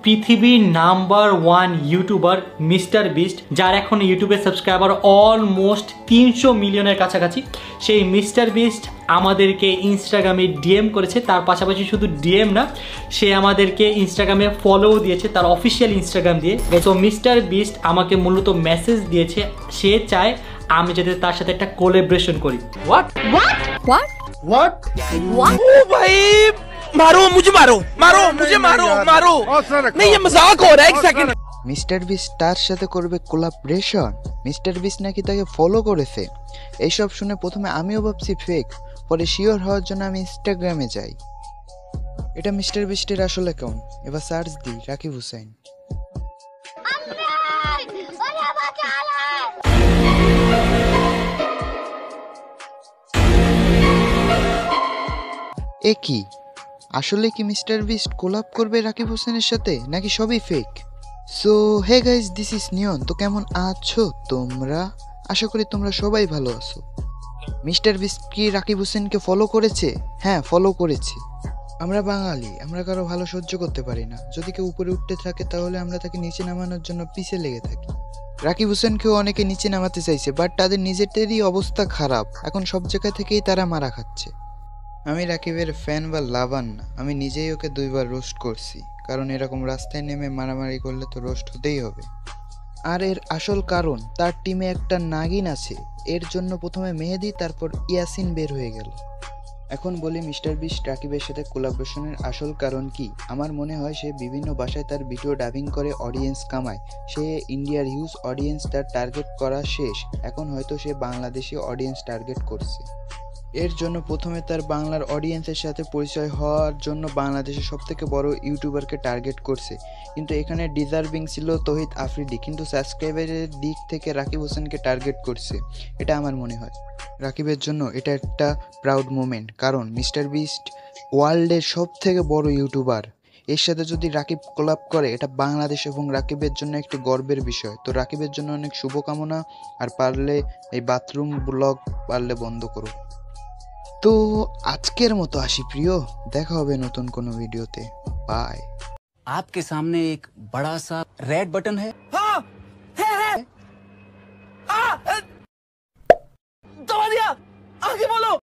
পৃথিবীর number 1 YouTuber mister beast, যার এখন ইউটিউবের সাবস্ক্রাইবার অলমোস্ট 300 মিলিয়নের কাছাকাছি। সেই মিস্টার বিস্ট আমাদেরকে ইনস্টাগ্রামে ডিএম করেছে। তার পাশাপাশি শুধু ডিএম না, সে আমাদেরকে ইনস্টাগ্রামে ফলোও দিয়েছে তার অফিসিয়াল ইনস্টাগ্রাম দিয়ে। তো মিস্টার বিস্ট আমাকে মূলত মেসেজ দিয়েছে, সে চায় আমি যাতে তার সাথে একটা কোলাবোরেশন করি। What? ओ भाई मारो मुझे मारो नहीं ये मजाक हो रहा है। एक सेकंड। মিস্টার বিস্ট তার সাথে করবে কোলাবরেশন? মিস্টার বিস্ট নাকি তাকে ফলো করেছে। এইসব শুনে প্রথমে আমিও ভাবছি ফেক, পরে শিওর হওয়ার জন্য আমি ইনস্টাগ্রামে যাই। এটা মিস্টার বিস্টের আসল অ্যাকাউন্ট। এবার সার্চ দিই রাকিব হুসাইন। এ কি আসলে কি মিস্টার বিস্ট কোলাব করবে রাকিব হোসেনের সাথে, নাকি সবই fake? So hey guys, this is Neon. তো কেমন আছো তোমরা? আশা করি তোমরা সবাই ভালো আছো। মিস্টার বিস্ট কি রাকিব হোসেনকে ফলো করেছে? হ্যাঁ, ফলো করেছে। আমরা বাঙালি, আমরা কারো ভালো সহ্য করতে পারি না। যদি কেউ উপরে উঠতে থাকে তাহলে আমরা তাকে নিচে নামানোর জন্য পিছে লেগে থাকি। রাকিব হোসেনকেও অনেকে নিচে নামাতে চাইছে, বাট তাদের নিজেদেরই অবস্থা খারাপ। এখন সব জায়গা থেকেই তারা মারা খাচ্ছে। আমি রাকিবের ফ্যান বা লাভার না, আমি নিজেই ওকে 2বার রোস্ট করছি, কারণ এরকম রাস্তায় নেমে মারামারি করলে তো রোস্ট হতেই হবে। আর এর আসল কারণ, তার টিমে একটা নাগিন আছে। এর জন্য প্রথমে মেহেদি, তারপর ইয়াসিন বের হয়ে গেল। এখন বলি মিস্টার বিস্ট রাকিবের সাথে কোলাবোরেশনের আসল কারণ কি? আমার মনে হয় সে বিভিন্ন ভাষায় তার ভিডিও ডাবিং করে অডিয়েন্স কামায়। সে ইন্ডিয়ার হিউজ অডিয়েন্স তার টার্গেট করা শেষ, এখন হয়তো সে বাংলাদেশি অডিয়েন্স টার্গেট করছে। এর জন্য প্রথমে তার বাংলার অডিয়েন্সের সাথে পরিচয় হওয়ার জন্য বাংলাদেশের সবথেকে বড় ইউটিউবারকে টার্গেট করছে। কিন্তু এখানে ডিজার্ভিং ছিল তৌহিদ আফ্রিদি, কিন্তু সাবস্ক্রাইবারের দিক থেকে রাকিব হোসেনকে টার্গেট করছে। এটা আমার মনে হয় রাকিবের জন্য এটা একটা প্রাউড মোমেন্ট, কারণ মিস্টার বিস্ট ওয়ার্ল্ডের সবথেকে বড় ইউটিউবার। এর সাথে যদি রাকিব কোলাব করে, এটা বাংলাদেশ এবং রাকিবের জন্য একটি গর্বের বিষয়। তো রাকিবের জন্য অনেক শুভকামনা। আর পারলে এই বাথরুম ব্লগ পারলে বন্ধ করো। তো আজকের মতো আসি প্রিয়, দেখা হবে নতুন কোনো ভিডিওতে। বাই। आपके सामने एक बड़ा सा रेड बटन है,